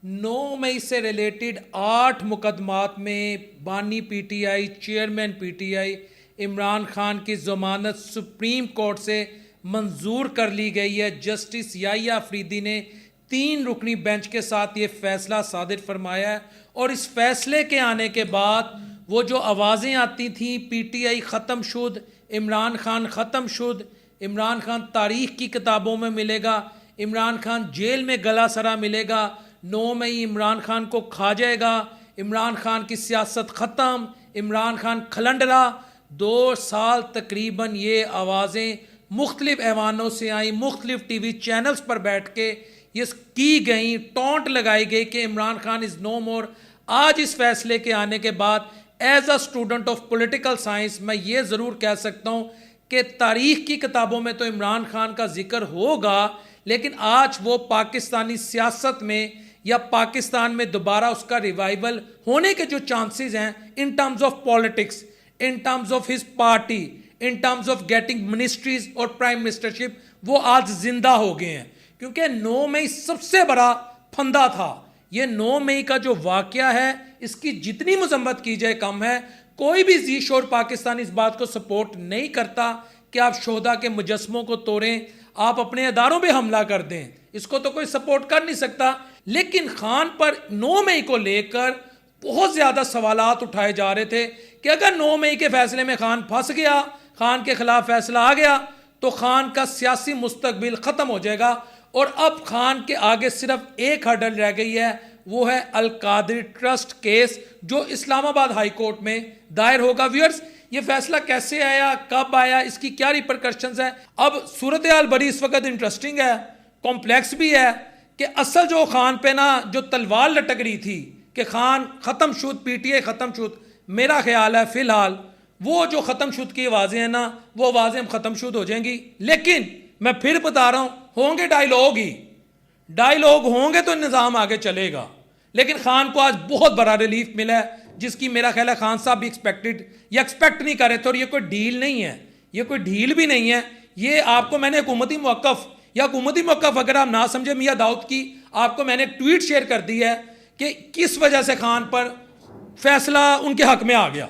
9 मई से रिलेटेड 8 मुकदमात में बानी PTI, chairman PTI Imran Khan की ज़मानत सुप्रीम कोर्ट से मंजूर कर ली गई है। जस्टिस याहिया अफरीदी ने 3 रुकनी बेंच के साथ ये फैसला सादिर फरमाया है। और इस फैसले के आने के बाद वो जो आवाज़ें आती थीं पीटीआई ख़त्म शुद, इमरान खान ख़त्म शुद, इमरान खान तारीख़ की किताबों में मिलेगा, इमरान खान जेल में गला सरा मिलेगा, 9 मई इमरान खान को खा जाएगा, इमरान खान की सियासत ख़त्म, इमरान खान खलंडरा। 2 साल तकरीबन ये आवाज़ें मुख्तलिफ ऐवानों से आई, मुख्तलिफ टीवी चैनल्स पर बैठ के ये की गई, टोंट लगाई गई कि Imran Khan is no more. आज इस फैसले के आने के बाद as a student of political science मैं ये ज़रूर कह सकता हूँ कि तारीख़ की किताबों में तो इमरान खान का जिक्र होगा, लेकिन आज वो पाकिस्तानी सियासत में या पाकिस्तान में दोबारा उसका रिवाइवल होने के जो चांसेस हैं in terms of politics, in terms of his party, in terms of getting ministries और प्राइम मिनिस्टरशिप, वो आज जिंदा हो गए हैं। क्योंकि 9 मई सबसे बड़ा फंदा था। ये 9 मई का जो वाकया है इसकी जितनी मजम्मत की जाए कम है। कोई भी जी शोर पाकिस्तान इस बात को सपोर्ट नहीं करता कि आप शोहदा के मुजस्मों को तोड़ें, आप अपने अदारों पे हमला कर दें, इसको तो कोई सपोर्ट कर नहीं सकता। लेकिन खान पर 9 मई को लेकर बहुत ज़्यादा सवालात उठाए जा रहे थे कि अगर 9 मई के फैसले में खान फंस गया, खान के खिलाफ फैसला आ गया तो खान का सियासी मुस्तकबिल ख़त्म हो जाएगा। और अब खान के आगे सिर्फ एक हर्डल रह गई है, वो है अल कादरी ट्रस्ट केस जो इस्लामाबाद हाई कोर्ट में दायर होगा। व्यूअर्स, ये फैसला कैसे आया, कब आया, इसकी क्या रिपरकशंस है? अब सूरत हाल बड़ी इस वक्त इंटरेस्टिंग है, कॉम्प्लेक्स भी है कि असल जो खान पे ना जो तलवार लटक रही थी कि खान ख़त्म शुद, पीटीआई ख़त्म शुद, मेरा ख्याल है फ़िलहाल वो जो ख़त्म शुद की आवाज़ें हैं ना, वो आवाज़ें हम ख़त्म शुद हो जाएंगी। लेकिन मैं फिर बता रहा हूँ, होंगे डायलॉग ही, डायलॉग होंगे तो निज़ाम आगे चलेगा। लेकिन खान को आज बहुत बड़ा रिलीफ मिला है जिसकी मेरा ख्याल है खान साहब भी एक्सपेक्टेड या एक्सपेक्ट नहीं कर रहे थे। और ये कोई डील नहीं है, ये कोई डील भी नहीं है। ये आपको मैंने हुकूमती मौक़िफ़ या हुकूमती मौक़िफ़ अगर आप ना समझे मियाँ दाऊद की, आपको मैंने एक ट्वीट शेयर कर दी है कि किस वजह से खान पर फैसला उनके हक में आ गया।